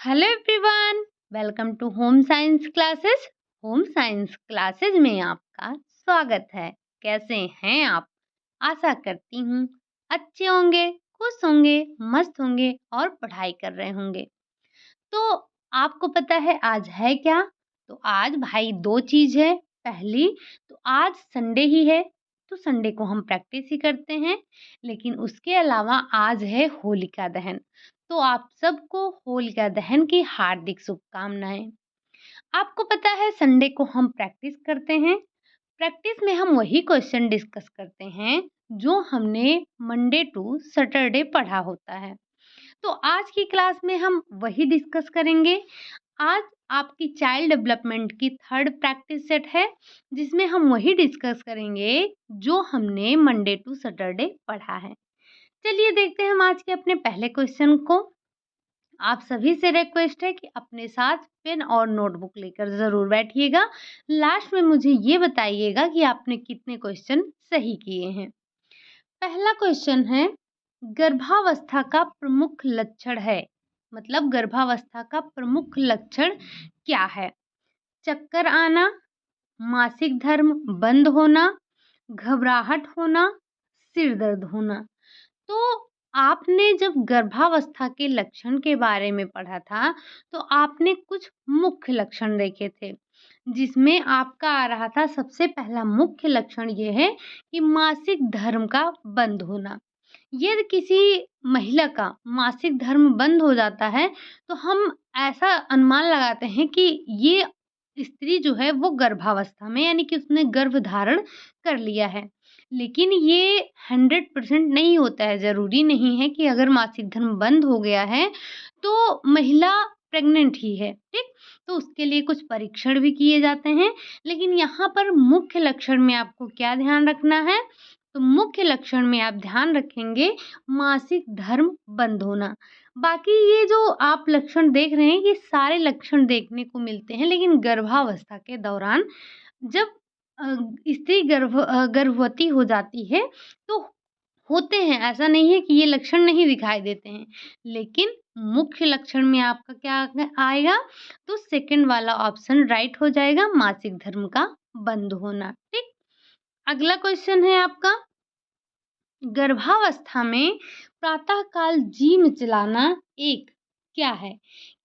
Hello everyone, welcome to home science classes. Home science classes में आपका स्वागत है। कैसे हैं आप? आशा करती हूँ अच्छे होंगे, खुश होंगे, मस्त होंगे और पढ़ाई कर रहे होंगे। तो आपको पता है आज है क्या? तो आज भाई दो चीज है। पहली तो आज संडे ही है, तो संडे को हम प्रैक्टिस ही करते हैं। लेकिन उसके अलावा आज है होलिका दहन। तो आप सबको होलिका दहन की हार्दिक शुभकामनाएं। आपको पता है संडे को हम प्रैक्टिस करते हैं। प्रैक्टिस में हम वही क्वेश्चन डिस्कस करते हैं जो हमने मंडे टू सैटरडे पढ़ा होता है। तो आज की क्लास में हम वही डिस्कस करेंगे। आज आपकी चाइल्ड डेवलपमेंट की थर्ड प्रैक्टिस सेट है, जिसमें हम वही डिस्कस करेंगे जो हमने मंडे टू सैटरडे पढ़ा है। चलिए देखते हैं हम आज के अपने पहले क्वेश्चन को। आप सभी से रिक्वेस्ट है कि अपने साथ पेन और नोटबुक लेकर ज़रूर बैठिएगा। लास्ट में मुझे ये बताइएगा कि आपने कितने क्वेश्चन सही किए हैं। पहला क्वेश्चन है, गर्भावस्था का प्रमुख लक्षण है। मतलब गर्भावस्था का प्रमुख लक्षण क्या है? चक्कर आना, मासिक धर्म बंद होना, घबराहट होना, सिर दर्द होना। तो आपने जब गर्भावस्था के लक्षण के बारे में पढ़ा था, तो आपने कुछ मुख्य लक्षण देखे थे, जिसमें आपका आ रहा था सबसे पहला मुख्य लक्षण ये है कि मासिक धर्म का बंद होना। यदि किसी महिला का मासिक धर्म बंद हो जाता है, तो हम ऐसा अनुमान लगाते हैं कि ये स्त्री जो है वो गर्भावस्था में, यानी कि उसने गर्भ धारण कर लिया है। लेकिन ये 100% नहीं होता है, ज़रूरी नहीं है कि अगर मासिक धर्म बंद हो गया है, तो महिला प्रेग्नेंट ही है, ठीक? तो उसके लिए कुछ परीक्षण भी किए जाते हैं। लेकिन यहाँ पर मुख्य लक्षण में आपको क्या ध्यान रखना है? तो मुख्य लक्षण में आप ध्यान रखेंगे मासिक धर्म बंद होना। बाकी ये जो आप लक्षण देख रहे हैं, ये सारे लक्षण देखने को मिलते हैं, लेकिन गर्भावस्था के दौरान जब स्त्री गर्भवती हो जाती है, तो होते हैं, ऐसा नहीं है कि ये लक्षण नहीं दिखाई देते हैं। लेकिन मुख्य लक्षण में आपका क्या आएगा? तो सेकंड वाला ऑप्शन राइट हो जाएगा, मासिक धर्म का बंद होना, ठीक? अगला क्वेश्चन है आपका, गर्भावस्था में प्रातःकाल जिम चलाना एक क्या है?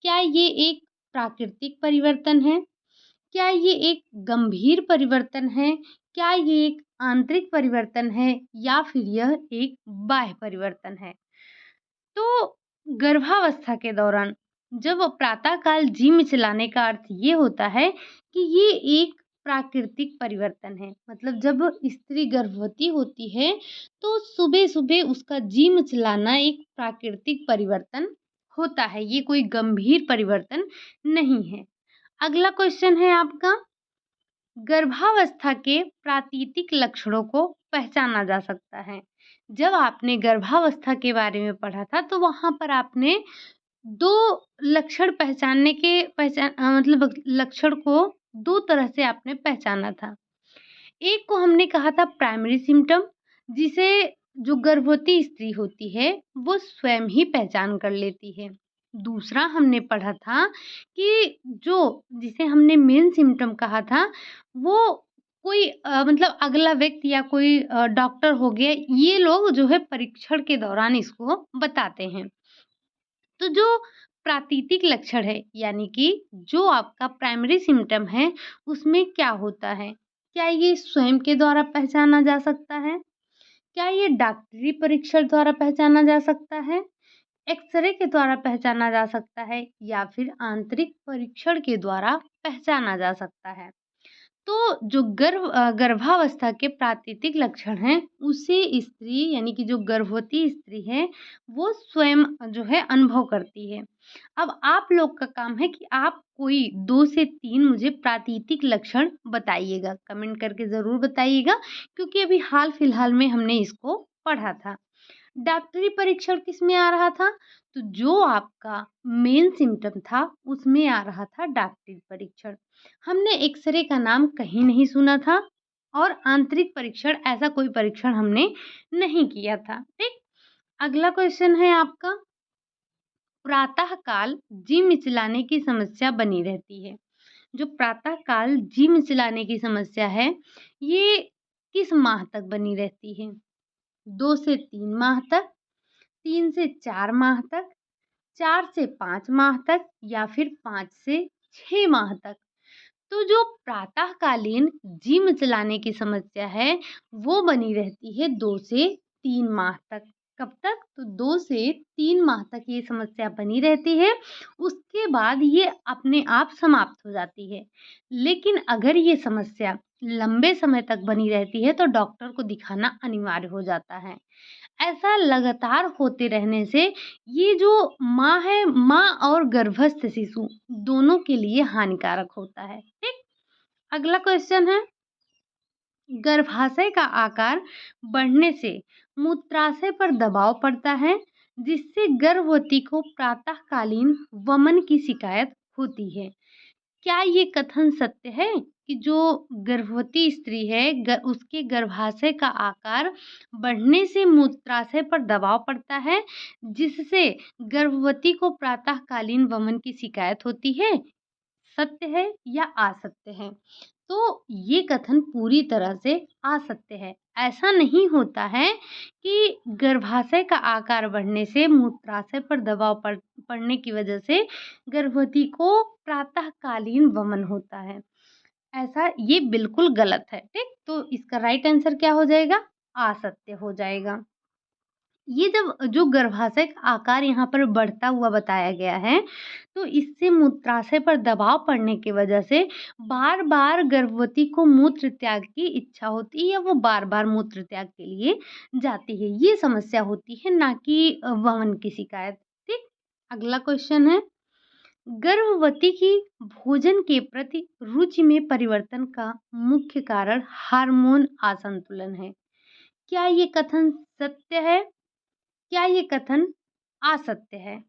क्या ये एक प्राकृतिक परिवर्तन है? क्या ये एक गंभीर परिवर्तन है? क्या ये एक आंतरिक परिवर्तन है या फिर यह एक बाह्य परिवर्तन है? तो गर्भावस्था के दौरान जब प्रातःकाल जिम चलाने का अर्थ ये होता है कि ये एक प्राकृतिक परिवर्तन है। मतलब जब स्त्री गर्भवती होती है, तो सुबह-सुबह उसका जिम चलाना एक प्राकृतिक परिवर्तन होता है। ये कोई गंभीर परिवर्तन नहीं है। अगला क्वेश्चन है आपका, गर्भावस्था के प्रातीतिक लक्षणों को पहचाना जा सकता है। जब आपने गर्भावस्था के बारे में पढ़ा था, तो वहाँ पर आपने 2 लक्षण पहचानने के मतलब लक्षण को 2 तरह से आपने पहचाना था। एक को हमने कहा था प्राइमरी सिम्पटम, जिसे जो गर्भवती स्त्री होती है, वो स्वयं ही पहचान कर लेती है। दूसरा हमने पढ़ा था कि जो जिसे हमने मेन सिम्पटम कहा था, वो कोई मतलब अगला व्यक्ति या कोई डॉक्टर हो गया, ये लोग जो है परीक्षण के दौरान इसको बताते हैं। तो जो प्रातीतिक लक्षण है, यानी कि जो आपका प्राइमरी सिम्पटम है, उसमें क्या होता है? क्या ये स्वयं के द्वारा पहचाना जा सकता है? क्या ये डॉक्टरी परीक्षण द्वारा पहचाना जा सकता है? एक्स-रे के द्वारा पहचाना जा सकता है या फिर आंतरिक परीक्षण के द्वारा पहचाना जा सकता है? तो जो गर्भावस्था के प्राकृतिक लक्षण हैं, उसे स्त्री यानी कि जो गर्भवती स्त्री है, वो स्वयं जो है अनुभव करती है। अब आप लोग का काम है कि आप कोई 2 से 3 मुझे प्राकृतिक लक्षण बताइएगा, कमेंट करके ज़रूर बताइएगा, क्योंकि अभी हाल-फिलहाल में हमने इसको पढ़ा था। डॉक्टरी परीक्षण किसमें आ रहा था? तो जो आपका मेन सिम्पटम था, उसमें आ रहा था डॉक्टरी परीक्षण। हमने एक्स-रे का नाम कहीं नहीं सुना था और आंतरिक परीक्षण ऐसा कोई परीक्षण हमने नहीं किया था, ठीक? अगला क्वेश्चन है आपका, प्रातःकाल जी मिचलाने की समस्या बनी रहती है। जो प्रातःकाल जी मिचलाने की समस्या है, ये किस माह तक बनी रहती है? 2 से 3 माह तक, 3 से 4 माह तक, 4 से 5 माह तक या फिर 5 से 6 माह तक। तो जो प्रातःकालीन जी मिचलाने की समस्या है, वो बनी रहती है 2 से 3 माह तक। कब तक? तो 2 से 3 माह तक ये समस्या बनी रहती है, उसके बाद ये अपने आप समाप्त हो जाती है। लेकिन अगर ये समस्या लंबे समय तक बनी रहती है, तो डॉक्टर को दिखाना अनिवार्य हो जाता है। ऐसा लगातार होते रहने से ये जो माँ और गर्भस्थ शिशु दोनों के लिए हानिकारक होता है। ठीक? अगला क्वेश्चन है, गर्भाशय का आकार बढ़ने से मूत्राशय पर दबाव पड़ता है, जिससे गर्भवती को प्रातःकालीन वमन की शिकायत होती है। क्या ये कथन सत्य है कि जो गर्भवती स्त्री है उसके गर्भाशय का आकार बढ़ने से मूत्राशय पर दबाव पड़ता है, जिससे गर्भवती को प्रातःकालीन वमन की शिकायत होती है? सत्य है या असत्य है? तो ये कथन पूरी तरह से असत्य है। ऐसा नहीं होता है कि गर्भाशय का आकार बढ़ने से मूत्राशय पर दबाव पड़ने की वजह से गर्भवती को प्रातःकालीन वमन होता है। ऐसा ये बिल्कुल गलत है, ठीक? तो इसका राइट आंसर क्या हो जाएगा? असत्य हो जाएगा। ये जब जो गर्भाशय का आकार यहाँ पर बढ़ता हुआ बताया गया है, तो इससे मूत्राशय पर दबाव पड़ने की वजह से बार-बार गर्भवती को मूत्र त्याग की इच्छा होती है या वो बार-बार मूत्र त्याग के लिए जाती है। ये समस्या होती है, ना कि वमन की शिकायत। ठीक? अगला क्वेश्चन है, गर्भवती की भोजन के प्रति रुचि में परिवर्तन का मुख्य कारण हार्मोन असंतुलन है। क्या ये कथन सत्य है? क्या ये कथन असत्य है?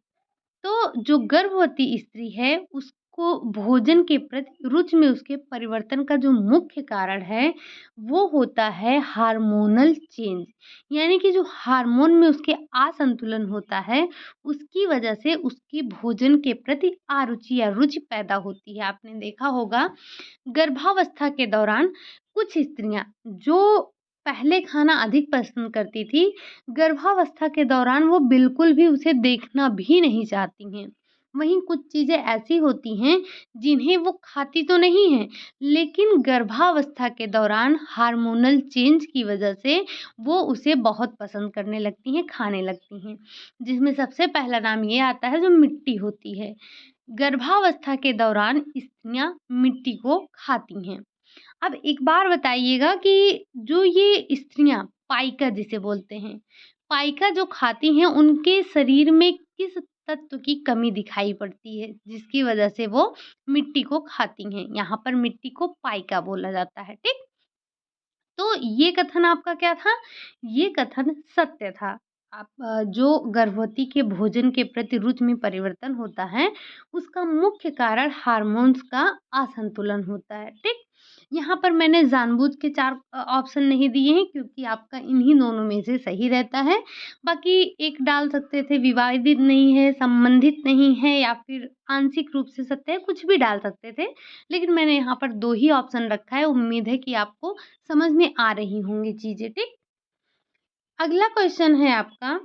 तो जो गर्भवती स्त्री है उसको भोजन के प्रति रुचि में उसके परिवर्तन का जो मुख्य कारण है, वो होता है हार्मोनल चेंज। यानी कि जो हार्मोन में उसके असंतुलन होता है, उसकी वजह से उसकी भोजन के प्रति अरुचि या रुचि पैदा होती है। आपने देखा होगा गर्भावस्था के दौरान कुछ स्त्रियाँ जो पहले खाना अधिक पसंद करती थी, गर्भावस्था के दौरान वो बिल्कुल भी उसे देखना भी नहीं चाहती हैं। वहीं कुछ चीज़ें ऐसी होती हैं जिन्हें वो खाती तो नहीं हैं, लेकिन गर्भावस्था के दौरान हार्मोनल चेंज की वजह से वो उसे बहुत पसंद करने लगती हैं, खाने लगती हैं। जिसमें सबसे पहला नाम ये आता है जो मिट्टी होती है। गर्भावस्था के दौरान स्त्रियाँ मिट्टी को खाती हैं। अब एक बार बताइएगा कि जो ये स्त्रियाँ पाइका जिसे बोलते हैं, पाइका जो खाती हैं उनके शरीर में किस तत्व की कमी दिखाई पड़ती है, जिसकी वजह से वो मिट्टी को खाती हैं? यहाँ पर मिट्टी को पाइका बोला जाता है, ठीक? तो ये कथन आपका क्या था? ये कथन सत्य था। जो गर्भवती के भोजन के प्रति रुचि में परिवर्तन होता है, उसका मुख्य कारण हार्मोन्स का असंतुलन होता है, ठीक? यहाँ पर मैंने जानबूझ के 4 ऑप्शन नहीं दिए हैं क्योंकि आपका इन्हीं दोनों में से सही रहता है। बाकी एक डाल सकते थे विवादित नहीं है, संबंधित नहीं है या फिर आंशिक रूप से सत्य है, कुछ भी डाल सकते थे। लेकिन मैंने यहाँ पर 2 ही ऑप्शन रखा है, उम्मीद है कि आपको समझ में आ रही होंगी चीज़ें, ठीक? अगला क्वेश्चन है आपका,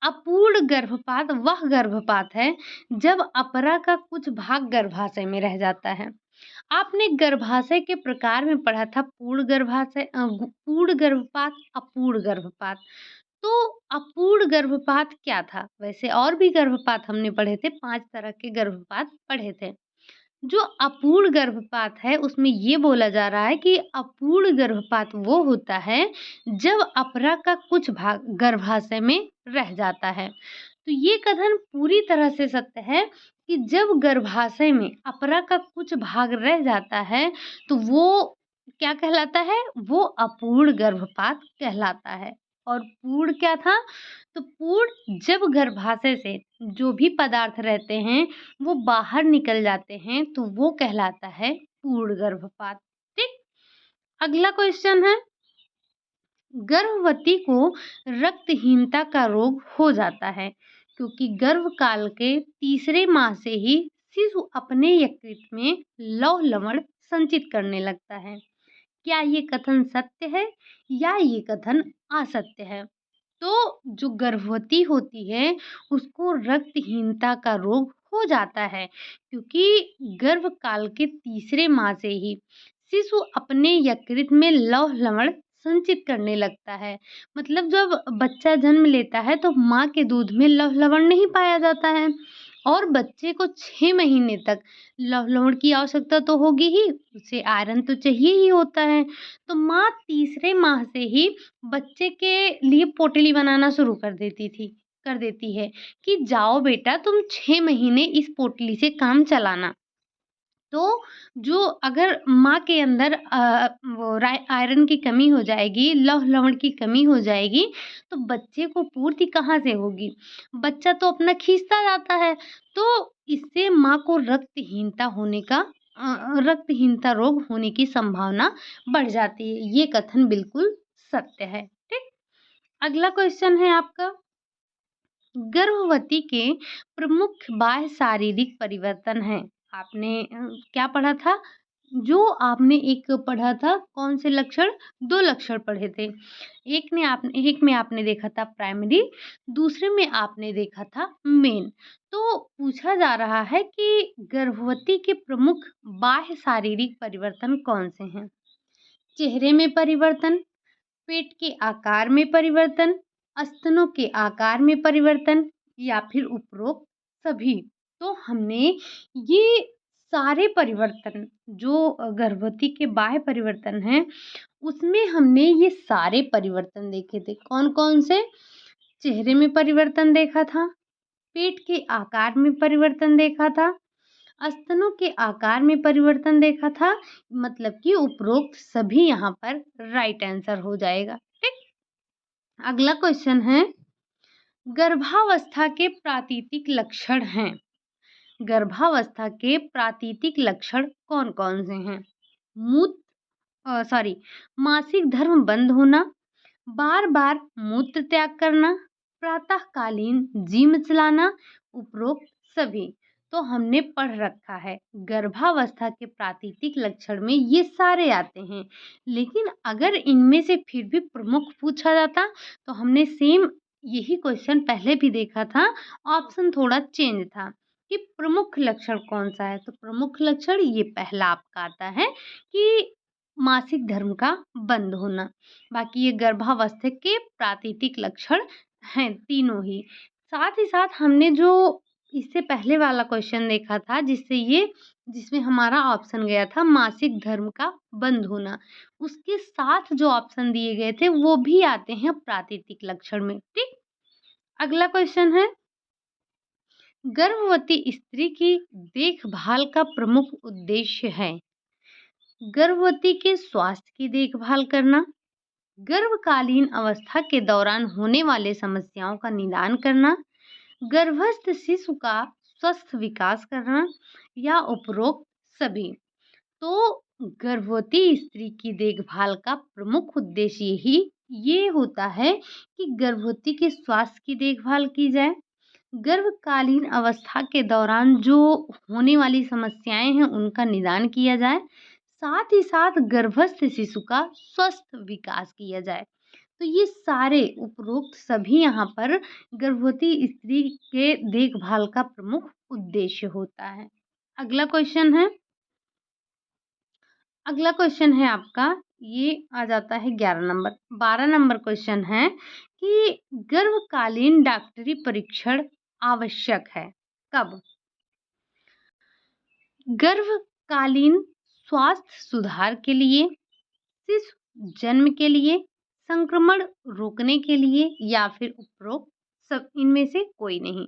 अपूर्ण गर्भपात वह गर्भपात है जब अपरा का कुछ भाग गर्भाशय में रह जाता है। आपने गर्भाशय के प्रकार में पढ़ा था पूर्ण गर्भपात, अपूर्ण गर्भपात। तो अपूर्ण गर्भपात क्या था? वैसे और भी गर्भपात हमने पढ़े थे, 5 तरह के गर्भपात पढ़े थे। जो अपूर्ण गर्भपात है उसमें ये बोला जा रहा है कि अपूर्ण गर्भपात वो होता है जब अपरा का कुछ भाग गर्भाशय में रह जाता है। तो ये कथन पूरी तरह से सत्य है कि जब गर्भाशय में अपरा का कुछ भाग रह जाता है तो वो क्या कहलाता है? वो अपूर्ण गर्भपात कहलाता है। और पूर्ण क्या था? तो पूर्ण जब गर्भाशय से जो भी पदार्थ रहते हैं वो बाहर निकल जाते हैं तो वो कहलाता है पूर्ण गर्भपात। ठीक? अगला क्वेश्चन है, गर्भवती को रक्तहीनता का रोग हो जाता है, क्योंकि गर्भकाल के तीसरे माह से ही शिशु अपने यकृत में लौह लवण संचित करने लगता है। क्या ये कथन सत्य है या ये कथन असत्य है? तो जो गर्भवती होती है उसको रक्तहीनता का रोग हो जाता है, क्योंकि गर्भकाल के तीसरे माह से ही शिशु अपने यकृत में लौह लवण संचित करने लगता है। मतलब जब बच्चा जन्म लेता है तो माँ के दूध में लौह लवण नहीं पाया जाता है और बच्चे को 6 महीने तक लौह लवण की आवश्यकता तो होगी ही, उसे आयरन तो चाहिए ही होता है। तो माँ तीसरे माह से ही बच्चे के लिए पोटली बनाना शुरू कर देती है कि जाओ बेटा तुम 6 महीने इस पोटली से काम चलाना। तो जो अगर माँ के अंदर वो आयरन की कमी हो जाएगी, लौह लवण की कमी हो जाएगी, तो बच्चे को पूर्ति कहाँ से होगी? बच्चा तो अपना खींचता जाता है। तो इससे माँ को रक्तहीनता रोग होने की संभावना बढ़ जाती है। ये कथन बिल्कुल सत्य है। ठीक? अगला क्वेश्चन है आपका, गर्भवती के प्रमुख बाह्य शारीरिक परिवर्तन हैं। आपने क्या पढ़ा था? जो आपने एक पढ़ा था, कौन से लक्षण? 2 लक्षण पढ़े थे। एक में आपने देखा था प्राइमरी, दूसरे में आपने देखा था मेन। तो पूछा जा रहा है कि गर्भवती के प्रमुख बाह्य शारीरिक परिवर्तन कौन से हैं? चेहरे में परिवर्तन, पेट के आकार में परिवर्तन, स्तनों के आकार में परिवर्तन या फिर उपरोक्त सभी। तो हमने ये सारे परिवर्तन जो गर्भवती के बाह्य परिवर्तन हैं, उसमें हमने ये सारे परिवर्तन देखे थे। कौन-कौन से? चेहरे में परिवर्तन देखा था, पेट के आकार में परिवर्तन देखा था, स्तनों के आकार में परिवर्तन देखा था। मतलब कि उपरोक्त सभी यहाँ पर राइट आंसर हो जाएगा। ठीक? अगला क्वेश्चन है, गर्भावस्था के प्रातीतिक लक्षण हैं। गर्भावस्था के प्रातीतिक लक्षण कौन-कौन से हैं? मासिक धर्म बंद होना, बार-बार मूत्र त्याग करना, प्रातःकालीन जी मिचलाना, उपरोक्त सभी। तो हमने पढ़ रखा है, गर्भावस्था के प्रातीतिक लक्षण में ये सारे आते हैं। लेकिन अगर इनमें से फिर भी प्रमुख पूछा जाता तो हमने सेम यही क्वेश्चन पहले भी देखा था, ऑप्शन थोड़ा चेंज था कि प्रमुख लक्षण कौन सा है। तो प्रमुख लक्षण ये पहला आपका आता है कि मासिक धर्म का बंद होना। बाकी ये गर्भावस्था के प्रातीतिक लक्षण हैं तीनों ही। साथ ही साथ हमने जो इससे पहले वाला क्वेश्चन देखा था जिसमें हमारा ऑप्शन गया था मासिक धर्म का बंद होना, उसके साथ जो ऑप्शन दिए गए थे वो भी आते हैं प्रातीतिक लक्षण में। ठीक? अगला क्वेश्चन है, गर्भवती स्त्री की देखभाल का प्रमुख उद्देश्य है। गर्भवती के स्वास्थ्य की देखभाल करना, गर्भकालीन अवस्था के दौरान होने वाले समस्याओं का निदान करना, गर्भस्थ शिशु का स्वस्थ विकास करना या उपरोक्त सभी। तो गर्भवती स्त्री की देखभाल का प्रमुख उद्देश्य ये होता है कि गर्भवती के स्वास्थ्य की देखभाल की जाए, गर्भकालीन अवस्था के दौरान जो होने वाली समस्याएं हैं उनका निदान किया जाए, साथ ही साथ गर्भस्थ शिशु का स्वस्थ विकास किया जाए। तो ये सारे उपरोक्त सभी यहाँ पर गर्भवती स्त्री के देखभाल का प्रमुख उद्देश्य होता है। अगला क्वेश्चन है आपका, ये आ जाता है 11 नंबर। 12 नंबर क्वेश्चन है कि गर्भकालीन डॉक्टरी परीक्षण आवश्यक है कब? गर्भकालीन स्वास्थ्य सुधार के लिए, शिशु जन्म के लिए, संक्रमण रोकने के लिए या फिर उपरोक्त सब इनमें से कोई नहीं।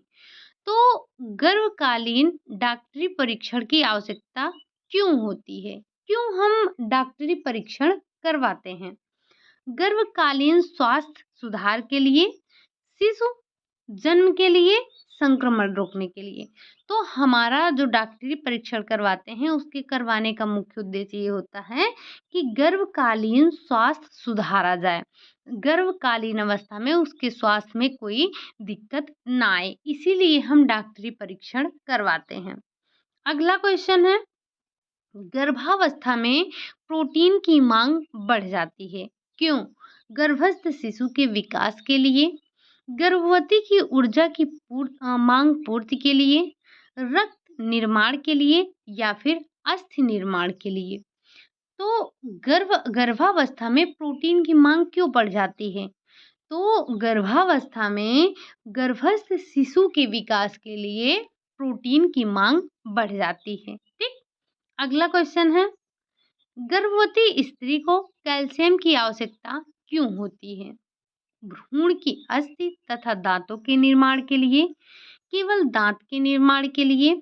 तो गर्भकालीन डॉक्टरी परीक्षण की आवश्यकता क्यों होती है? क्यों हम डॉक्टरी परीक्षण करवाते हैं? गर्भकालीन स्वास्थ्य सुधार के लिए, शिशु जन्म के लिए, संक्रमण रोकने के लिए। तो हमारा जो डॉक्टरी परीक्षण करवाते हैं उसके करवाने का मुख्य उद्देश्य ये होता है कि गर्भकालीन स्वास्थ्य सुधारा जाए। गर्भकालीन अवस्था में उसके स्वास्थ्य में कोई दिक्कत ना आए, इसीलिए हम डॉक्टरी परीक्षण करवाते हैं। अगला क्वेश्चन है, गर्भावस्था में प्रोटीन की मांग बढ़ जाती है, क्यों? गर्भस्थ शिशु के विकास के लिए, गर्भवती की ऊर्जा की मांग पूर्ति के लिए, रक्त निर्माण के लिए या फिर अस्थि निर्माण के लिए। तो गर्भावस्था में प्रोटीन की मांग क्यों बढ़ जाती है? तो गर्भावस्था में गर्भस्थ शिशु के विकास के लिए प्रोटीन की मांग बढ़ जाती है। ठीक। अगला क्वेश्चन है, गर्भवती स्त्री को कैल्शियम की आवश्यकता क्यों होती है? भ्रूण की अस्थि तथा दांतों के निर्माण के लिए, केवल दांत के निर्माण के लिए,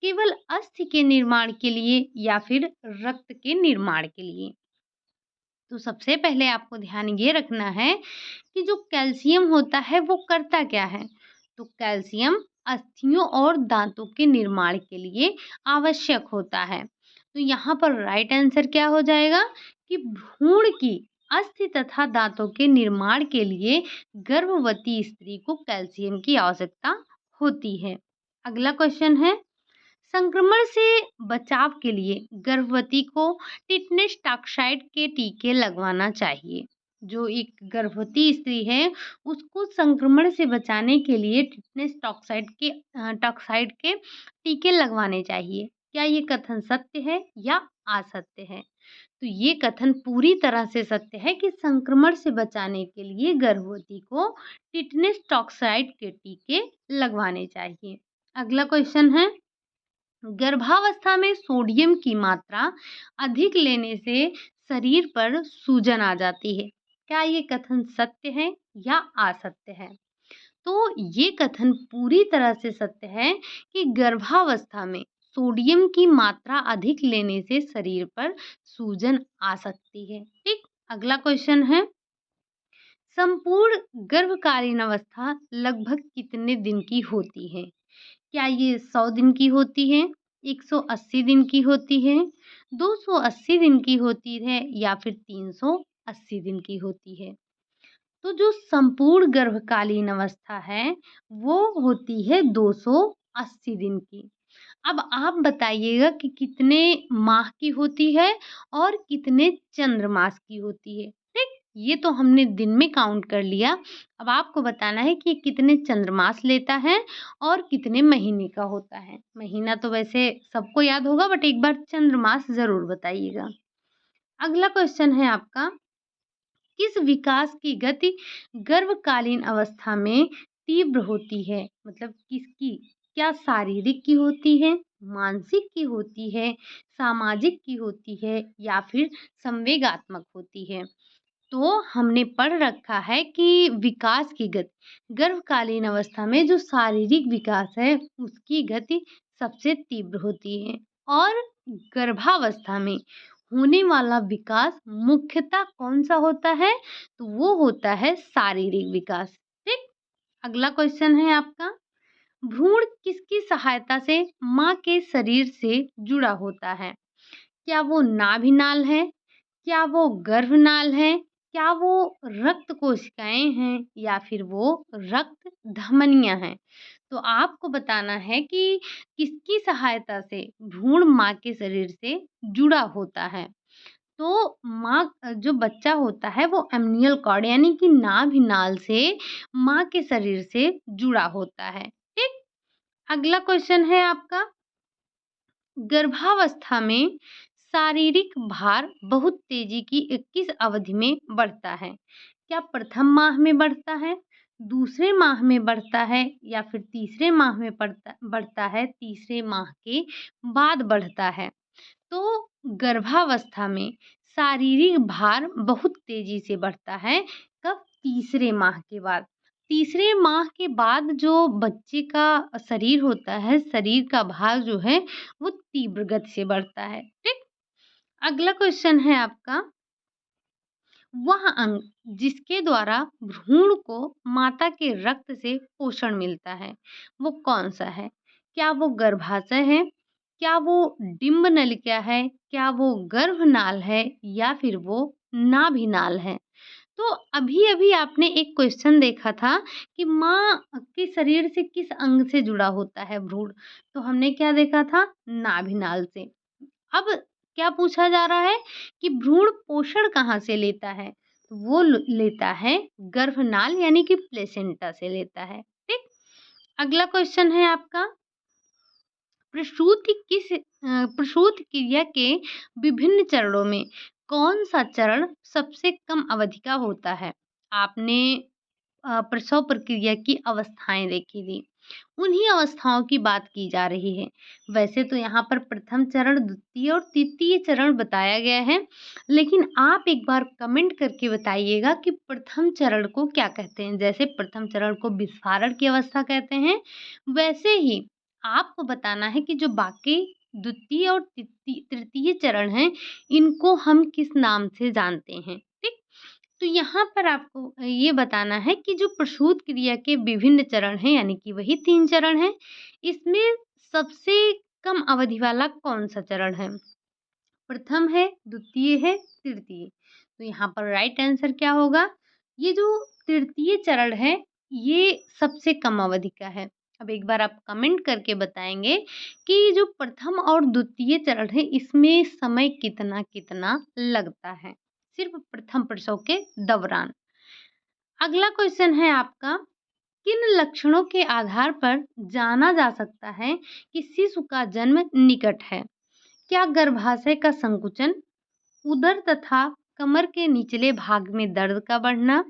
केवल अस्थि के निर्माण के लिए या फिर रक्त के निर्माण के लिए। तो सबसे पहले आपको ध्यान ये रखना है कि जो कैल्शियम होता है वो करता क्या है। तो कैल्शियम अस्थियों और दांतों के निर्माण के लिए आवश्यक होता है। तो यहाँ पर राइट आंसर क्या हो जाएगा कि भ्रूण की अस्थि तथा दांतों के निर्माण के लिए गर्भवती स्त्री को कैल्शियम की आवश्यकता होती है। अगला क्वेश्चन है, संक्रमण से बचाव के लिए गर्भवती को टिटनेस टॉक्साइड के टीके लगवाना चाहिए। जो एक गर्भवती स्त्री है उसको संक्रमण से बचाने के लिए टिटनेस टॉक्साइड के टीके लगवाने चाहिए। क्या ये कथन सत्य है या असत्य है? तो ये कथन पूरी तरह से सत्य है कि संक्रमण से बचाने के लिए गर्भवती को टिटनेस टॉक्साइड के टीके लगवाने चाहिए। अगला क्वेश्चन है, गर्भावस्था में सोडियम की मात्रा अधिक लेने से शरीर पर सूजन आ जाती है। क्या ये कथन सत्य है या असत्य है? तो ये कथन पूरी तरह से सत्य है कि गर्भावस्था में सोडियम की मात्रा अधिक लेने से शरीर पर सूजन आ सकती है। ठीक। अगला क्वेश्चन है, संपूर्ण गर्भकालीन अवस्था लगभग कितने दिन की होती है? क्या ये 100 दिन की होती है, 180 दिन की होती है, 280 दिन की होती है या फिर 380 दिन की होती है? तो जो संपूर्ण गर्भकालीन अवस्था है वो होती है 280 दिन की। अब आप बताइएगा कि कितने माह की होती है और कितने चंद्रमास की होती है। ठीक। ये तो हमने दिन में काउंट कर लिया। अब आपको बताना है कि कितने चंद्रमास लेता है और कितने महीने का होता है। महीना तो वैसे सबको याद होगा, बट एक बार चंद्रमास जरूर बताइएगा। अगला क्वेश्चन है आपका, किस विकास की गति गर्भकालीन अवस्था में तीव्र होती है? मतलब किसकी? क्या शारीरिक की होती है, मानसिक की होती है, सामाजिक की होती है या फिर संवेगात्मक होती है? तो हमने पढ़ रखा है कि विकास की गति गर्भकालीन अवस्था में जो शारीरिक विकास है उसकी गति सबसे तीव्र होती है, और गर्भावस्था में होने वाला विकास मुख्यतः कौन सा होता है? तो वो होता है शारीरिक विकास। ठीक। अगला क्वेश्चन है आपका, भ्रूण किसकी सहायता से माँ के शरीर से जुड़ा होता है? क्या वो नाभिनाल है, क्या वो गर्भनाल है, क्या वो रक्त कोशिकाएं हैं या फिर वो रक्त धमनियां हैं? तो आपको बताना है कि किसकी सहायता से भ्रूण माँ के शरीर से जुड़ा होता है। तो माँ जो बच्चा होता है वो अम्नियल कॉर्ड यानी कि नाभिनाल से माँ के शरीर से जुड़ा होता है। ठीक। अगला क्वेश्चन है आपका, गर्भावस्था में शारीरिक भार बहुत तेजी की किस अवधि में बढ़ता है? क्या प्रथम माह में बढ़ता है, दूसरे माह में बढ़ता है या फिर तीसरे माह में बढ़ता है, तीसरे माह के बाद बढ़ता है? तो गर्भावस्था में शारीरिक भार बहुत तेजी से बढ़ता है। कब? तीसरे माह के बाद। तीसरे माह के बाद जो बच्चे का शरीर होता है, शरीर का भार जो है वो तीव्र गति से बढ़ता है। ठीक। अगला क्वेश्चन है आपका, वह अंग जिसके द्वारा भ्रूण को माता के रक्त से पोषण मिलता है वो कौन सा है? क्या वो गर्भाशय है, क्या वो डिंब नलिका है, क्या वो गर्भनाल है या फिर वो नाभिनाल है? तो अभी-अभी आपने एक क्वेश्चन देखा था कि माँ के शरीर से किस अंग से जुड़ा होता है भ्रूण? तो हमने क्या देखा था? नाभिनाल से। अब क्या पूछा जा रहा है कि भ्रूण पोषण कहाँ से लेता है? तो वो लेता है गर्भनाल यानी कि प्लेसेंटा से लेता है। ठीक? अगला क्वेश्चन है आपका, प्रसूति क्रिया के विभिन्न चरणों में कौन सा चरण सबसे कम अवधि का होता है? आपने प्रसव प्रक्रिया की अवस्थाएं देखी थी, उन्हीं अवस्थाओं की बात की जा रही है। वैसे तो यहाँ पर प्रथम चरण, द्वितीय और तृतीय चरण बताया गया है, लेकिन आप एक बार कमेंट करके बताइएगा कि प्रथम चरण को क्या कहते हैं। जैसे प्रथम चरण को विस्फारण की अवस्था कहते हैं, वैसे ही आपको बताना है कि जो बाकी द्वितीय और तृतीय चरण हैं, इनको हम किस नाम से जानते हैं। ठीक? तो यहाँ पर आपको ये बताना है कि जो प्रसूति क्रिया के विभिन्न चरण हैं, यानी कि वही 3 चरण हैं, इसमें सबसे कम अवधि वाला कौन-सा चरण है? प्रथम है, द्वितीय है, तृतीय। तो यहाँ पर राइट आंसर क्या होगा? ये जो तृतीय चरण है, ये सबसे कम अवधि का है। अब एक बार आप कमेंट करके बताएँगे कि जो प्रथम और द्वितीय चरण है, इसमें समय कितना-कितना लगता है, सिर्फ़ प्रथम प्रसव के दौरान। अगला क्वेश्चन है आपका, किन लक्षणों के आधार पर जाना जा सकता है कि शिशु का जन्म निकट है? क्या गर्भाशय का संकुचन, उदर तथा कमर के निचले भाग में दर्द का बढ़ना,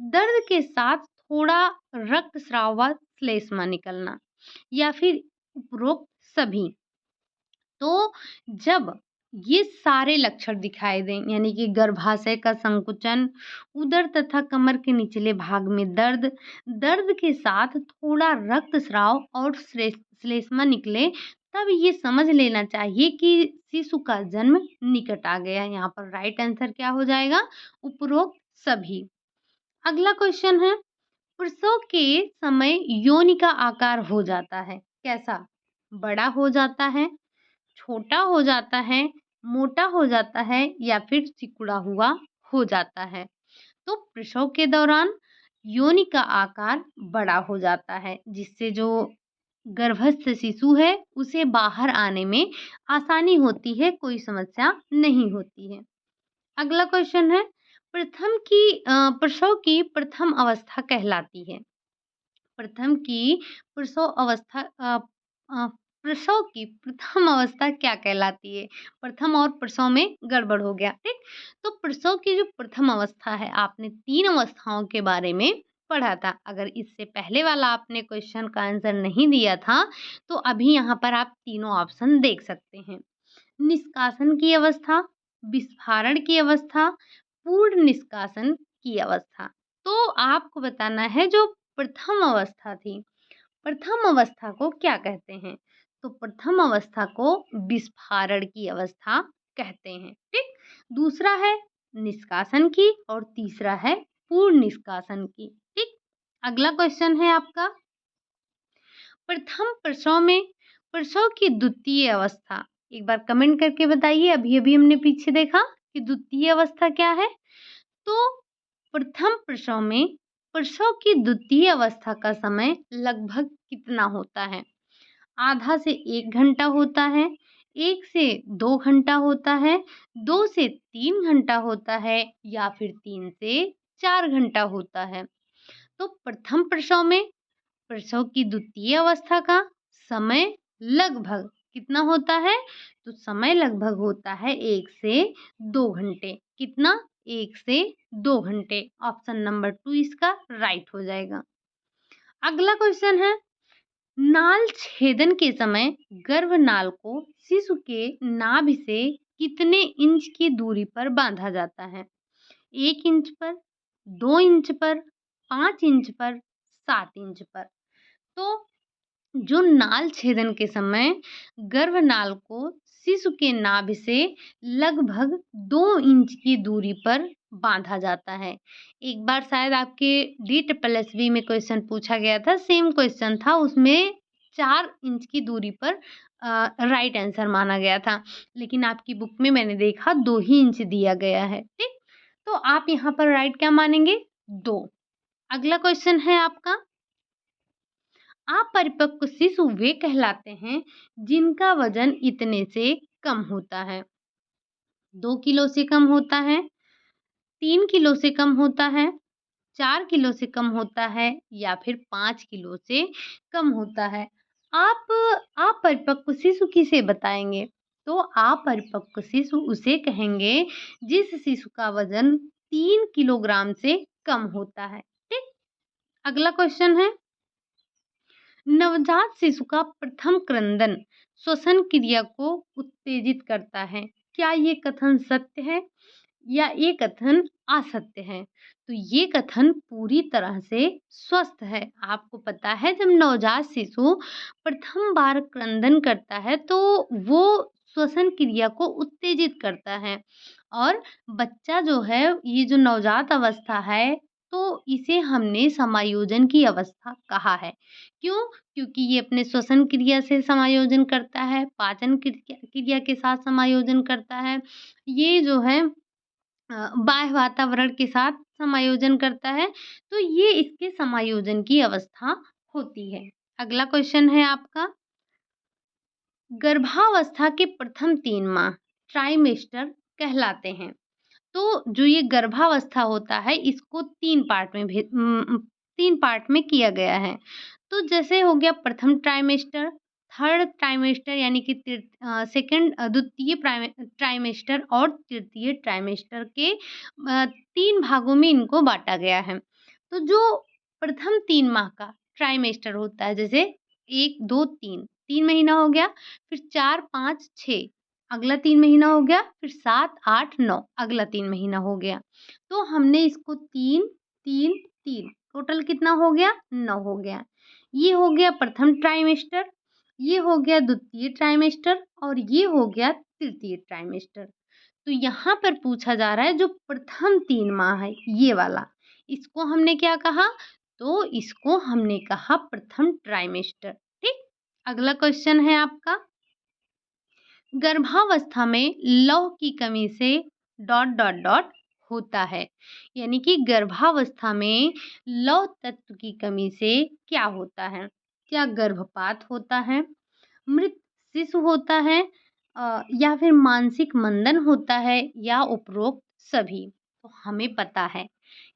दर्द के साथ थोड़ा रक्तस्राव व श्लेष्मा निकलना, या फिर उपरोक्त सभी? तो जब ये सारे लक्षण दिखाई दें, यानी कि गर्भाशय का संकुचन, उदर तथा कमर के निचले भाग में दर्द, दर्द के साथ थोड़ा रक्तस्राव और श्लेष्मा निकले, तब ये समझ लेना चाहिए कि शिशु का जन्म निकट आ गया है। यहाँ पर राइट आंसर क्या हो जाएगा? उपरोक्त सभी। अगला क्वेश्चन है, प्रसव के समय योनि का आकार हो जाता है कैसा? बड़ा हो जाता है, छोटा हो जाता है, मोटा हो जाता है, या फिर सिकुड़ा हुआ हो जाता है? तो प्रसव के दौरान योनि का आकार बड़ा हो जाता है, जिससे जो गर्भस्थ शिशु है उसे बाहर आने में आसानी होती है, कोई समस्या नहीं होती है। अगला क्वेश्चन है, प्रसव की प्रथम अवस्था कहलाती है। प्रथम की प्रसव अवस्था अ, प्रसव की प्रथम अवस्था क्या कहलाती है? प्रथम और प्रसव में गड़बड़ हो गया, ठीक? तो प्रसव की जो प्रथम अवस्था है, आपने 3 अवस्थाओं के बारे में पढ़ा था। अगर इससे पहले वाला आपने क्वेश्चन का आंसर नहीं दिया था, तो अभी यहाँ पर आप तीनों ऑप्शन देख सकते हैं। निष्कासन की अवस्था, विस्फारण की अवस्था, पूर्ण निष्कासन की अवस्था। तो आपको बताना है जो प्रथम अवस्था थी, प्रथम अवस्था को क्या कहते हैं? तो प्रथम अवस्था को विस्फारण की अवस्था कहते हैं, ठीक? दूसरा है निष्कासन की और तीसरा है पूर्ण निष्कासन की, ठीक? अगला क्वेश्चन है आपका, प्रथम प्रसव में प्रसव की द्वितीय अवस्था, एक बार कमेंट करके बताइए। अभी-अभी हमने पीछे देखा कि द्वितीय अवस्था क्या है? तो प्रथम प्रसव में प्रसव की द्वितीय अवस्था का समय लगभग कितना होता है? आधा से 1 घंटा होता है, 1 से 2 घंटा होता है, 2 से 3 घंटा होता है, या फिर 3 से 4 घंटा होता है? तो प्रथम प्रसव में प्रसव की द्वितीय अवस्था का समय लगभग कितना होता है? तो समय लगभग होता है 1 से 2 घंटे। कितना? 1 से 2 घंटे। ऑप्शन नंबर 2 इसका राइट हो जाएगा। अगला क्वेश्चन है, नाल छेदन के समय गर्भनाल को शिशु के नाभि से कितने इंच की दूरी पर बांधा जाता है? 1 इंच पर, 2 इंच पर, 5 इंच पर, 7 इंच पर? तो जो नाल छेदन के समय गर्भनाल को शिशु के नाभि से लगभग 2 इंच की दूरी पर बांधा जाता है। एक बार शायद आपके DSSB में क्वेश्चन पूछा गया था, सेम क्वेश्चन था, उसमें 4 इंच की दूरी पर राइट आंसर माना गया था, लेकिन आपकी बुक में मैंने देखा 2 ही इंच दिया गया है, ठीक? तो आप यहाँ पर राइट क्या मानेंगे? 2। अगला क्वेश्चन है आपका, अपरिपक्व शिशु वे कहलाते हैं जिनका वजन इतने से कम होता है। 2 किलो से कम होता है, 3 किलो से कम होता है, 4 किलो से कम होता है या फिर 5 किलो से कम होता है। आप अपरिपक्व शिशु किसे बताएँगे? तो अपरिपक्व शिशु उसे कहेंगे जिस शिशु का वज़न 3 किलोग्राम से कम होता है। ठीक? अगला क्वेश्चन है, नवजात शिशु का प्रथम क्रंदन श्वसन क्रिया को उत्तेजित करता है। क्या ये कथन सत्य है या ये कथन असत्य है? तो ये कथन पूरी तरह से स्वस्थ है। आपको पता है जब नवजात शिशु प्रथम बार क्रंदन करता है तो वो श्वसन क्रिया को उत्तेजित करता है और बच्चा जो है, ये जो नवजात अवस्था है, तो इसे हमने समायोजन की अवस्था कहा है। क्यों? क्योंकि ये अपने श्वसन क्रिया से समायोजन करता है, पाचन क्रिया क्रिया के साथ समायोजन करता है। ये जो है बाह्य वातावरण के साथ समायोजन करता है, तो ये इसके समायोजन की अवस्था होती है। अगला क्वेश्चन है आपका, गर्भावस्था के प्रथम 3 माह ट्राइमेस्टर कहलाते हैं। तो जो ये गर्भावस्था होता है इसको 3 पार्ट में किया गया है। तो जैसे हो गया प्रथम ट्राइमेस्टर, थर्ड ट्राइमेस्टर यानी कि द्वितीय ट्राइमेस्टर और तृतीय ट्राइमेस्टर के 3 भागों में इनको बाँटा गया है। तो जो प्रथम 3 माह का ट्राइमेस्टर होता है, जैसे 1, 2, 3 महीना हो गया, फिर 4, 5, 6 अगला 3 महीना हो गया, फिर 7, 8, 9 अगला 3 महीना हो गया। तो हमने इसको 3, 3, 3 टोटल कितना हो गया? 9 हो गया। ये हो गया प्रथम ट्राइमेस्टर, ये हो गया द्वितीय ट्राइमेस्टर और ये हो गया तृतीय ट्राइमेस्टर। तो यहाँ पर पूछा जा रहा है जो प्रथम 3 माह है ये वाला, इसको हमने क्या कहा? तो इसको हमने कहा प्रथम ट्राइमेस्टर। ठीक? अगला क्वेश्चन है आपका, गर्भावस्था में लौह की कमी से डॉट डॉट डॉट होता है। यानी कि गर्भावस्था में लौह तत्व की कमी से क्या होता है? क्या गर्भपात होता है, मृत शिशु होता है, या फिर मानसिक मंदन होता है या उपरोक्त सभी? तो हमें पता है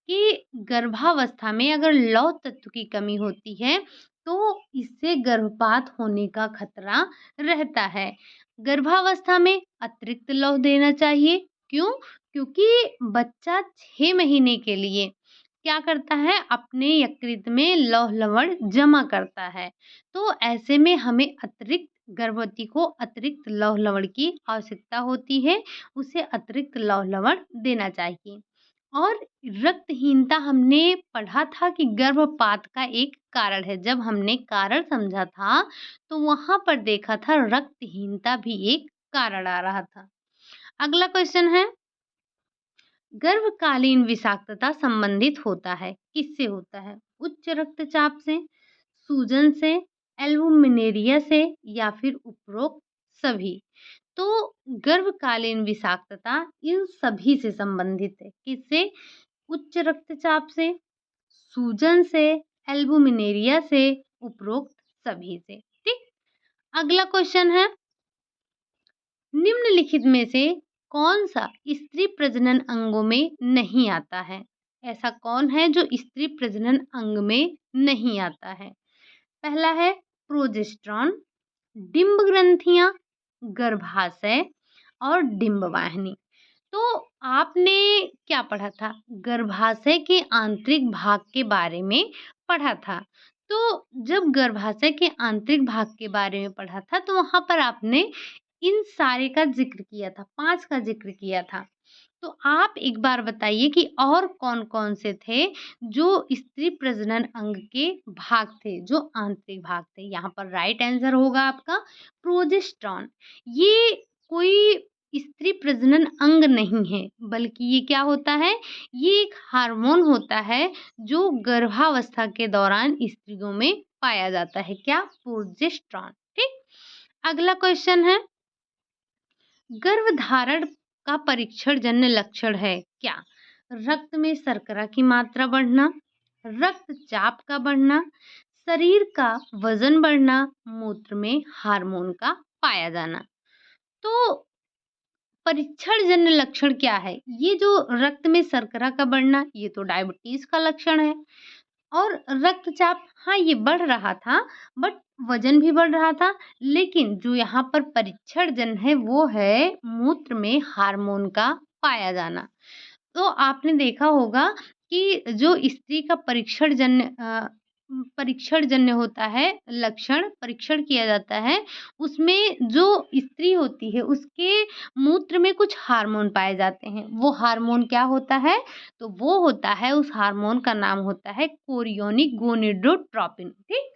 कि गर्भावस्था में अगर लौह तत्व की कमी होती है तो इससे गर्भपात होने का खतरा रहता है। गर्भावस्था में अतिरिक्त लौह देना चाहिए। क्यों? क्योंकि बच्चा 6 महीने के लिए क्या करता है? अपने यकृत में लौह लवण जमा करता है। तो ऐसे में हमें गर्भवती को अतिरिक्त लौह लवण की आवश्यकता होती है। उसे अतिरिक्त लौह लवण देना चाहिए। और रक्तहीनता हमने पढ़ा था कि गर्भपात का एक कारण है। जब हमने कारण समझा था, तो वहाँ पर देखा था रक्तहीनता भी एक कारण आ रहा था। अगला क्वेश्चन है, गर्भकालीन विषाक्तता संबंधित होता है, किससे होता है? उच्च रक्तचाप से, सूजन से, एल्बुमिनेरिया से या फिर उपरोक्त सभी? तो गर्भकालीन विषाक्तता इन सभी से संबंधित है। किससे? उच्च रक्तचाप से, सूजन से, एल्बुमिनेरिया से, उपरोक्त सभी से। ठीक? अगला क्वेश्चन है, निम्नलिखित में से कौन सा स्त्री प्रजनन अंगों में नहीं आता है? ऐसा कौन है जो स्त्री प्रजनन अंग में नहीं आता है? पहला है प्रोजेस्टेरॉन, डिंब ग्रंथियां, गर्भाशय और डिंब वाहिनी। तो आपने क्या पढ़ा था? गर्भाशय के आंतरिक भाग के बारे में पढ़ा था। तो जब गर्भाशय के आंतरिक भाग के बारे में पढ़ा था तो वहाँ पर आपने इन सारे का ज़िक्र किया था, 5 का ज़िक्र किया था। तो आप एक बार बताइए कि और कौन-कौन से थे जो स्त्री प्रजनन अंग के भाग थे, जो आंतरिक भाग थे? यहाँ पर राइट आंसर होगा आपका प्रोजेस्टेरॉन। ये कोई स्त्री प्रजनन अंग नहीं है, बल्कि ये क्या होता है? ये एक हार्मोन होता है जो गर्भावस्था के दौरान स्त्रियों में पाया जाता है। क्या? प्रोजेस्टेरॉन। ठीक? अगला क्वेश्चन है, गर्भधारण का परीक्षण जन्य लक्षण है क्या? रक्त में शर्करा की मात्रा बढ़ना, रक्तचाप का बढ़ना, शरीर का वजन बढ़ना, मूत्र में हार्मोन का पाया जाना। तो परीक्षण जन्य लक्षण क्या है? ये जो रक्त में शर्करा का बढ़ना, ये तो डायबिटीज का लक्षण है। और रक्तचाप, हाँ, ये बढ़ रहा था, बट वजन भी बढ़ रहा था। लेकिन जो यहाँ पर परीक्षण जन्य है वो है मूत्र में हार्मोन का पाया जाना। तो आपने देखा होगा कि जो स्त्री का परीक्षण जन्य होता है, लक्षण परीक्षण किया जाता है, उसमें जो स्त्री होती है उसके मूत्र में कुछ हार्मोन पाए जाते हैं। वो हार्मोन क्या होता है? तो वो होता है, उस हार्मोन का नाम होता है कोरियोनिक गोनेडोट्रोपिन, ठीक?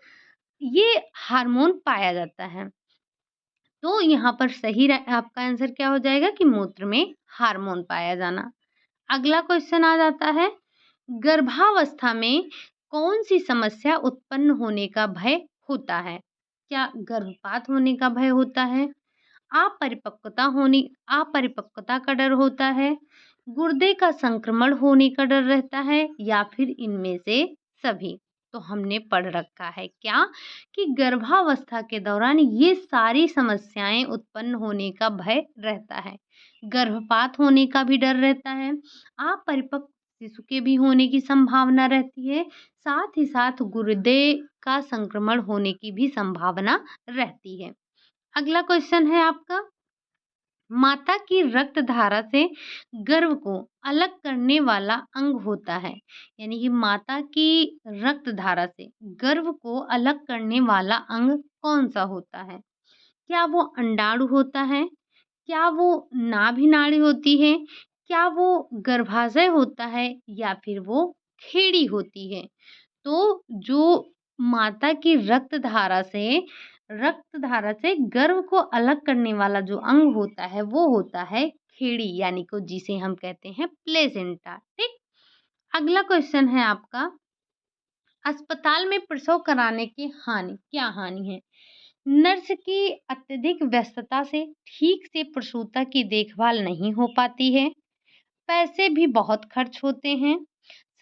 ये हार्मोन पाया जाता है। तो यहाँ पर आपका आंसर क्या हो जाएगा कि मूत्र में हार्मोन पाया जाना। अगला क्वेश्चन आ जाता है, गर्भावस्था में कौन सी समस्या उत्पन्न होने का भय होता है? क्या गर्भपात होने का भय होता है? अपरिपक्वता का डर होता है? गुर्दे का संक्रमण होने का डर रहता है, या फिर इनमें से सभी? तो हमने पढ़ रखा है क्या कि गर्भावस्था के दौरान ये सारी समस्याएं उत्पन्न होने का भय रहता है। गर्भपात होने का भी डर रहता है, अपरिपक्व शिशु के भी होने की संभावना रहती है, साथ ही साथ गुर्दे का संक्रमण होने की भी संभावना रहती है। अगला क्वेश्चन है आपका, माता की रक्त धारा से गर्भ को अलग करने वाला अंग होता है। यानी कि माता की रक्त धारा से गर्भ को अलग करने वाला अंग कौन सा होता है? क्या वो अंडाणु होता है? क्या वो नाभि नाड़ी होती है? क्या वो गर्भाशय होता है, या फिर वो खेड़ी होती है? तो जो माता की रक्त धारा से गर्भ को अलग करने वाला जो अंग होता है वो होता है खेड़ी, यानी कि जिसे हम कहते हैं प्लेसेंटा, ठीक? अगला क्वेश्चन है आपका, अस्पताल में प्रसव कराने की क्या हानि है? नर्स की अत्यधिक व्यस्तता से ठीक से प्रसूता की देखभाल नहीं हो पाती है, पैसे भी बहुत खर्च होते हैं,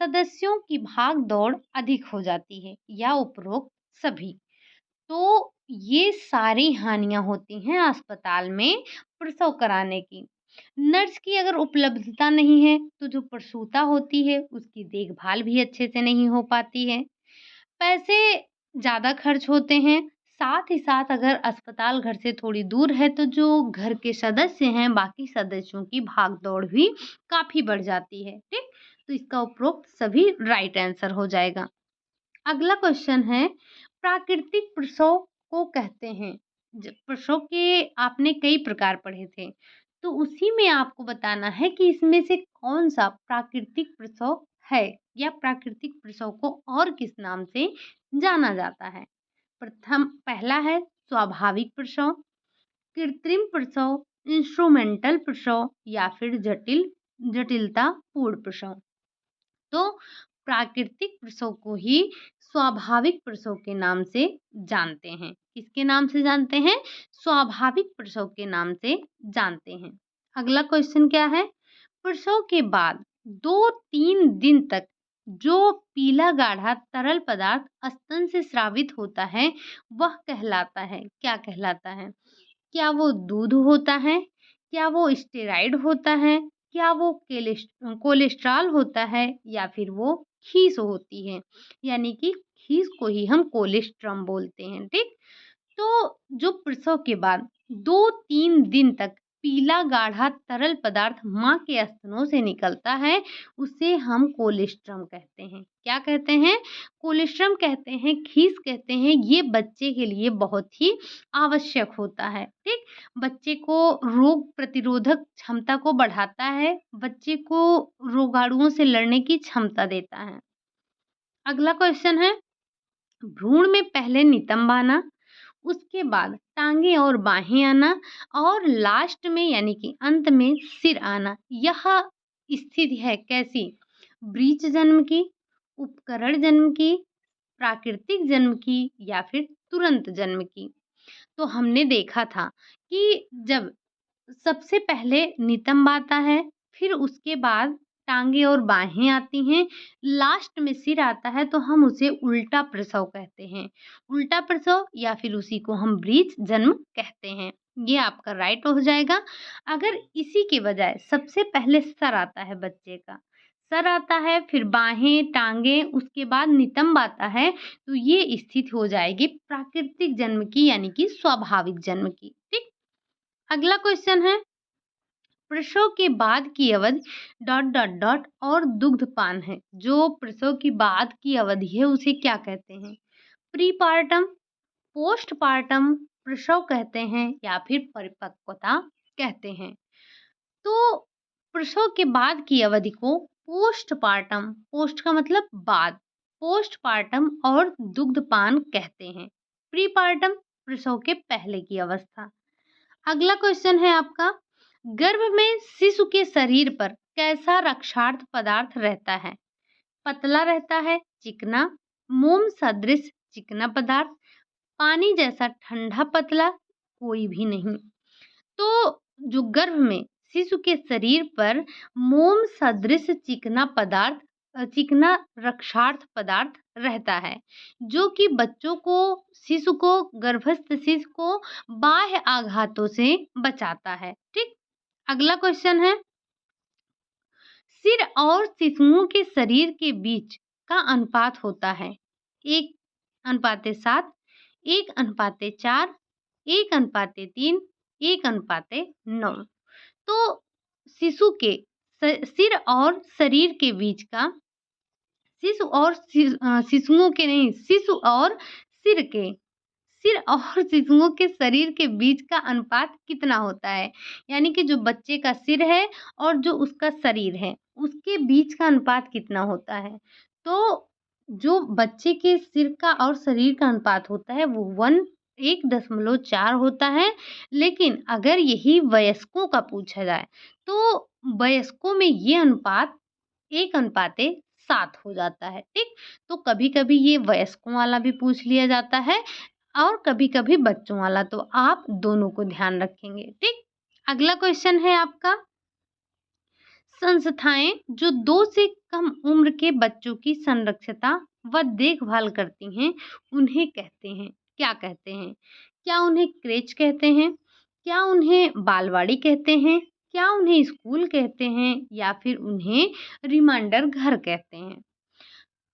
सदस्यों की भाग दौड़ अधिक हो जाती है, या उपरोक्त सभी? तो ये सारी हानियां होती हैं अस्पताल में प्रसव कराने की। नर्स की अगर उपलब्धता नहीं है तो जो प्रसूता होती है उसकी देखभाल भी अच्छे से नहीं हो पाती है, पैसे ज़्यादा खर्च होते हैं, साथ ही साथ अगर अस्पताल घर से थोड़ी दूर है तो जो घर के सदस्य हैं, बाकी सदस्यों की भाग-दौड़ भी काफ़ी बढ़ जाती है, ठीक? तो इसका उपरोक्त सभी राइट आंसर हो जाएगा। अगला क्वेश्चन है, प्राकृतिक प्रसव को कहते हैं। प्रसव के आपने कई प्रकार पढ़े थे, तो उसी में आपको बताना है कि इसमें से कौन सा प्राकृतिक प्रसव है, या प्राकृतिक प्रसव को और किस नाम से जाना जाता है। पहला है स्वाभाविक प्रसव, कृत्रिम प्रसव, इंस्ट्रूमेंटल प्रसव, या फिर जटिलता पूर्ण प्रसव। तो प्राकृतिक प्रसव को ही स्वाभाविक प्रसव के नाम से जानते हैं। किसके नाम से जानते हैं? स्वाभाविक प्रसव के नाम से जानते हैं। अगला क्वेश्चन क्या है, प्रसव के बाद 2-3 दिन तक जो पीला गाढ़ा तरल पदार्थ स्तन से स्रावित होता है वह कहलाता है, क्या कहलाता है? क्या वो दूध होता है? क्या वो स्टेरॉइड होता है? क्या वो कोलेस्ट्रॉल होता है, या फिर वो खीस होती है? यानी कि खीस को ही हम कोलेस्ट्रम बोलते हैं, ठीक? तो जो प्रसव के बाद 2-3 दिन तक पीला गाढ़ा तरल पदार्थ माँ के स्तनों से निकलता है, उसे हम कोलेस्ट्रम कहते हैं। क्या कहते हैं? कोलेस्ट्रम कहते हैं, खीस कहते हैं। ये बच्चे के लिए बहुत ही आवश्यक होता है, ठीक? बच्चे को रोग प्रतिरोधक क्षमता को बढ़ाता है, बच्चे को रोगाणुओं से लड़ने की क्षमता देता है। अगला क्वेश्चन है, भ्रूण में पहले नितंब आना, उसके बाद टांगे और बाहें आना, और लास्ट में यानी कि अंत में सिर आना। यह स्थिति है कैसी? ब्रीच जन्म की, उपकरण जन्म की, प्राकृतिक जन्म की, या फिर तुरंत जन्म की? तो हमने देखा था कि जब सबसे पहले नितंब आता है, फिर उसके बाद टांगे और बाहें आती हैं, लास्ट में सिर आता है तो हम उसे उल्टा प्रसव कहते हैं। उल्टा प्रसव या फिर उसी को हम ब्रीच जन्म कहते हैं। ये आपका राइट हो जाएगा। अगर इसी के बजाय सबसे पहले सर आता है बच्चे का, सर आता है, फिर बाहें, टांगे, उसके बाद नितंब आता है, तो ये स्थिति हो जाएगी प्राकृतिक जन्म की यानी कि स्वाभाविक जन्म की। ठीक। अगला क्वेश्चन है, प्रसव के बाद की अवधि डॉट डॉट डॉट और दुग्धपान है। जो प्रसव की बाद की अवधि है उसे क्या कहते हैं? प्रीपार्टम, पोस्टपार्टम प्रसव कहते हैं या फिर परिपक्वता कहते हैं। तो प्रसव के बाद की अवधि को पोस्टपार्टम, पोस्ट का मतलब बाद, पोस्टपार्टम और दुग्धपान कहते हैं। प्रीपार्टम प्रसव के पहले की अवस्था। अगला क्वेश्चन है आपका, गर्भ में शिशु के शरीर पर कैसा रक्षार्थ पदार्थ रहता है? पतला रहता है, चिकना, मोम सदृश चिकना पदार्थ, पानी जैसा ठंडा पतला, कोई भी नहीं। तो जो गर्भ में शिशु के शरीर पर मोम सदृश चिकना पदार्थ, चिकना रक्षार्थ पदार्थ रहता है, जो कि बच्चों को, शिशु को, गर्भस्थ शिशु को बाह्य आघातों से बचाता है। ठीक। अगला क्वेश्चन है, सिर और शिशुओं के शरीर के बीच का अनुपात होता है 1:7, 1:4, 1:3, 1:9। तो शिशु के सिर और शरीर के बीच का, शिशुओं के नहीं, शिशु और सिर के, सिर और शिशुओं के शरीर के बीच का अनुपात कितना होता है? यानी कि जो बच्चे का सिर है और जो उसका शरीर है, उसके बीच का अनुपात कितना होता है? तो जो बच्चे के सिर का और शरीर का अनुपात होता है वो 1:4 होता है। लेकिन अगर यही वयस्कों का पूछा जाए तो वयस्कों में ये अनुपात 1:7 हो जाता है। ठीक। तो कभी-कभी ये वयस्कों वाला भी पूछ लिया जाता है और कभी-कभी बच्चों वाला, तो आप दोनों को ध्यान रखेंगे। ठीक। अगला क्वेश्चन है आपका, संस्थाएं जो 2 से कम उम्र के बच्चों की संरक्षता व देखभाल करती हैं उन्हें कहते हैं, क्या कहते हैं? क्या उन्हें क्रेच कहते हैं? क्या उन्हें बालवाड़ी कहते हैं? क्या उन्हें स्कूल कहते हैं या फिर उन्हें रिमाइंडर घर कहते हैं?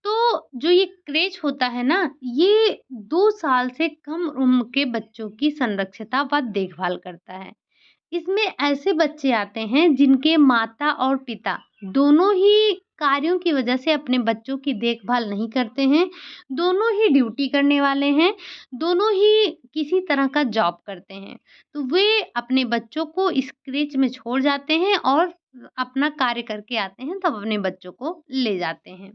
तो जो ये क्रेच होता है ना, ये 2 साल से कम उम्र के बच्चों की संरक्षता व देखभाल करता है। इसमें ऐसे बच्चे आते हैं जिनके माता और पिता दोनों ही कार्यों की वजह से अपने बच्चों की देखभाल नहीं करते हैं, दोनों ही ड्यूटी करने वाले हैं, दोनों ही किसी तरह का जॉब करते हैं। तो वे अपने बच्चों को इस क्रेच में छोड़ जाते हैं और अपना कार्य करके आते हैं, तब अपने बच्चों को ले जाते हैं।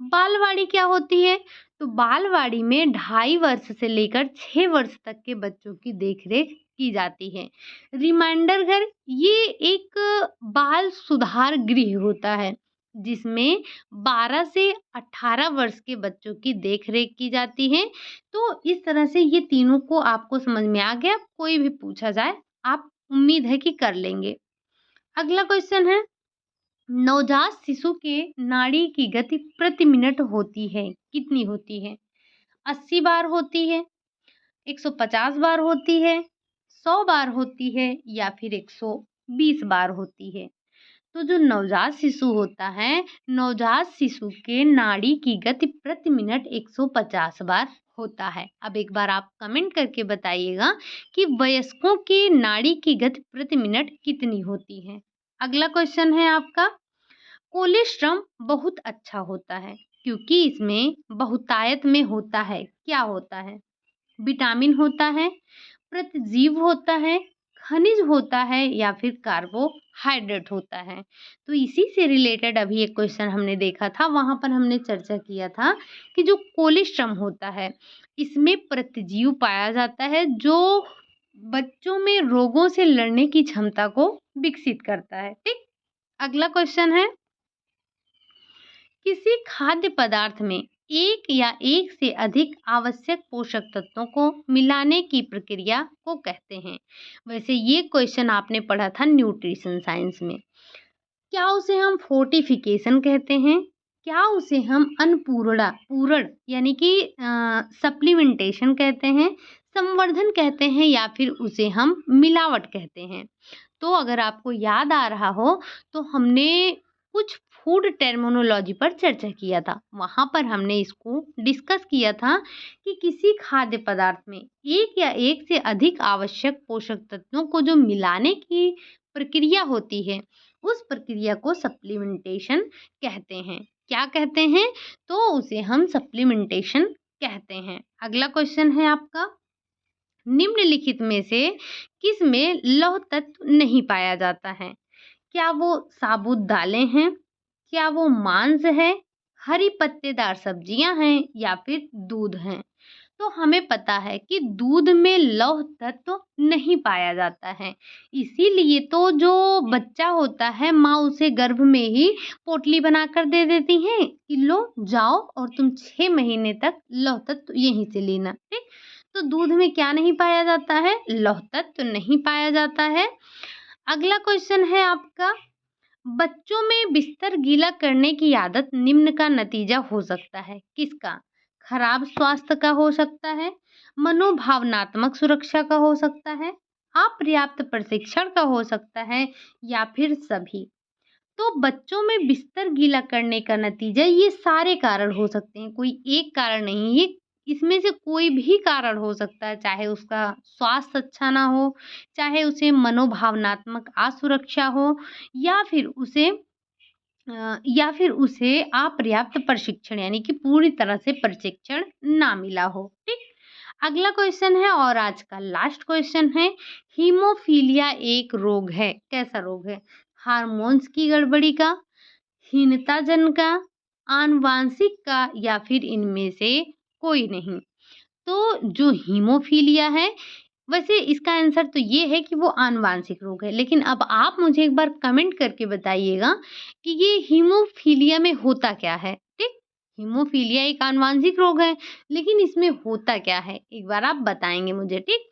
बालवाड़ी क्या होती है? तो बालवाड़ी में 2.5 वर्ष से लेकर 6 वर्ष तक के बच्चों की देखरेख की जाती है। रिमाइंडर घर ये एक बाल सुधार गृह होता है जिसमें 12 से 18 वर्ष के बच्चों की देखरेख की जाती है। तो इस तरह से ये तीनों को आपको समझ में आ गया। कोई भी पूछा जाए आप उम्मीद है कि कर लेंगे। अगला क्वेश्चन है, नवजात शिशु के नाड़ी की गति प्रति मिनट होती है, कितनी होती है? 80 बार होती है, 150 बार होती है, 100 बार होती है या फिर 120 बार होती है? तो जो नवजात शिशु होता है, नवजात शिशु के नाड़ी की गति प्रति मिनट 150 बार होता है। अब एक बार आप कमेंट करके बताइएगा कि वयस्कों की नाड़ी की गति प्रति मिनट कितनी होती है। अगला क्वेश्चन है आपका, कोलेस्ट्रम बहुत अच्छा होता है क्योंकि इसमें बहुतायत में होता है। क्या होता है? विटामिन होता है, प्रतिजीव होता है, खनिज होता है या फिर कार्बोहाइड्रेट होता है। तो इसी से रिलेटेड अभी एक क्वेश्चन हमने देखा था, वहां पर हमने चर्चा किया था कि जो कोलेस्ट्रम होता है इसमें प्रतिजीव पाया जाता है जो बच्चों में रोगों से लड़ने की क्षमता को विकसित करता है। ठीक। अगला क्वेश्चन है, किसी खाद्य पदार्थ में एक या एक से अधिक आवश्यक पोषक तत्वों को मिलाने की प्रक्रिया को कहते हैं। वैसे ये क्वेश्चन आपने पढ़ा था न्यूट्रिशन साइंस में। क्या उसे हम फोर्टिफिकेशन कहते हैं? क्या उसे हम पूरण यानी कि सप्लीमेंटेशन कहते हैं, संवर्धन कहते हैं या फिर उसे हम मिलावट कहते हैं? तो अगर आपको याद आ रहा हो तो हमने कुछ फूड टर्मिनोलॉजी पर चर्चा किया था। वहाँ पर हमने इसको डिस्कस किया था कि किसी खाद्य पदार्थ में एक या एक से अधिक आवश्यक पोषक तत्वों को जो मिलाने की प्रक्रिया होती है, उस प्रक्रिया को सप्लीमेंटेशन कहते हैं। क्या कहते हैं? तो उसे हम सप्लीमेंटेशन कहते हैं। अगला क्वेश्चन है आपका, निम्नलिखित में से किस में लौह तत्व नहीं पाया जाता है? क्या वो साबुत दालें हैं? क्या वो मांस है? हरी पत्तेदार सब्जियां हैं या फिर दूध है? तो हमें पता है कि दूध में लौह तत्व नहीं पाया जाता है। इसीलिए तो जो बच्चा होता है, माँ उसे गर्भ में ही पोटली बनाकर दे देती हैं कि लो जाओ और तुम 6 महीने तक लौह तत्व यहीं से लेना, ठीक? तो दूध में क्या नहीं पाया जाता है? लौह तत्व नहीं पाया जाता है। अगला क्वेश्चन है आपका, बच्चों में बिस्तर गीला करने की आदत निम्न का नतीजा हो सकता है। किसका? खराब स्वास्थ्य का हो सकता है, मनोभावनात्मक सुरक्षा का हो सकता है, अपर्याप्त प्रशिक्षण का हो सकता है या फिर सभी। तो बच्चों में बिस्तर गीला करने का नतीजा ये सारे कारण हो सकते हैं, कोई एक कारण नहीं, ये इसमें से कोई भी कारण हो सकता है, चाहे उसका स्वास्थ्य अच्छा ना हो, चाहे उसे मनोभावनात्मक असुरक्षा हो या फिर उसे अपर्याप्त प्रशिक्षण यानी कि पूरी तरह से प्रशिक्षण ना मिला हो, ठीक? अगला क्वेश्चन है और आज का लास्ट क्वेश्चन है, हीमोफीलिया एक रोग है, कैसा रोग है? हार्मोन्स की गड़बड़ी का, हीनता जन का, आनुवांशिक का या फिर इनमें से कोई नहीं? तो जो हीमोफीलिया है, वैसे इसका आंसर तो ये है कि वो आनुवांशिक रोग है। लेकिन अब आप मुझे एक बार कमेंट करके बताइएगा कि ये हीमोफीलिया में होता क्या है? ठीक? हीमोफीलिया एक आनुवांशिक रोग है, लेकिन इसमें होता क्या है? एक बार आप बताएँगे मुझे, ठीक?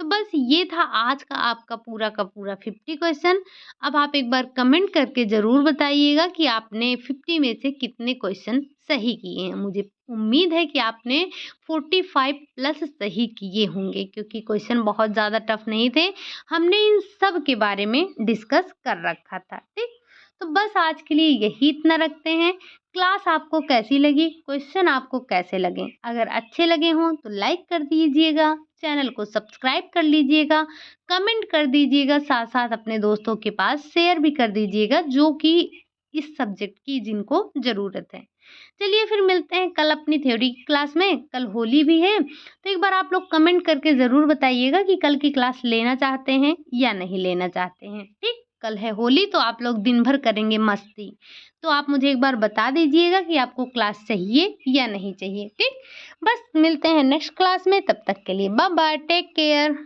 तो बस ये था आज का आपका पूरा का पूरा 50 क्वेश्चन। अब आप एक बार कमेंट करके ज़रूर बताइएगा कि आपने 50 में से कितने क्वेश्चन सही किए हैं। मुझे उम्मीद है कि आपने 45 प्लस सही किए होंगे, क्योंकि क्वेश्चन बहुत ज़्यादा टफ नहीं थे। हमने इन सब के बारे में डिस्कस कर रखा था, ठीक? तो बस आज के लिए यही इतना रखते हैं। क्लास आपको कैसी लगी? क्वेश्चन आपको कैसे लगे? अगर अच्छे लगे हों तो लाइक कर दीजिएगा, चैनल को सब्सक्राइब कर लीजिएगा, कमेंट कर दीजिएगा, साथ-साथ अपने दोस्तों के पास शेयर भी कर दीजिएगा जो कि इस सब्जेक्ट की जिनको ज़रूरत है। चलिए फिर मिलते हैं कल अपनी थ्योरी की क्लास में। कल होली भी है, तो एक बार आप लोग कमेंट करके ज़रूर बताइएगा कि कल की क्लास लेना चाहते हैं या नहीं लेना चाहते हैं, ठीक? कल है होली तो आप लोग दिन भर करेंगे मस्ती। तो आप मुझे एक बार बता दीजिएगा कि आपको क्लास चाहिए या नहीं चाहिए, ठीक? बस मिलते हैं नेक्स्ट क्लास में, तब तक के लिए बाय बाय, टेक केयर।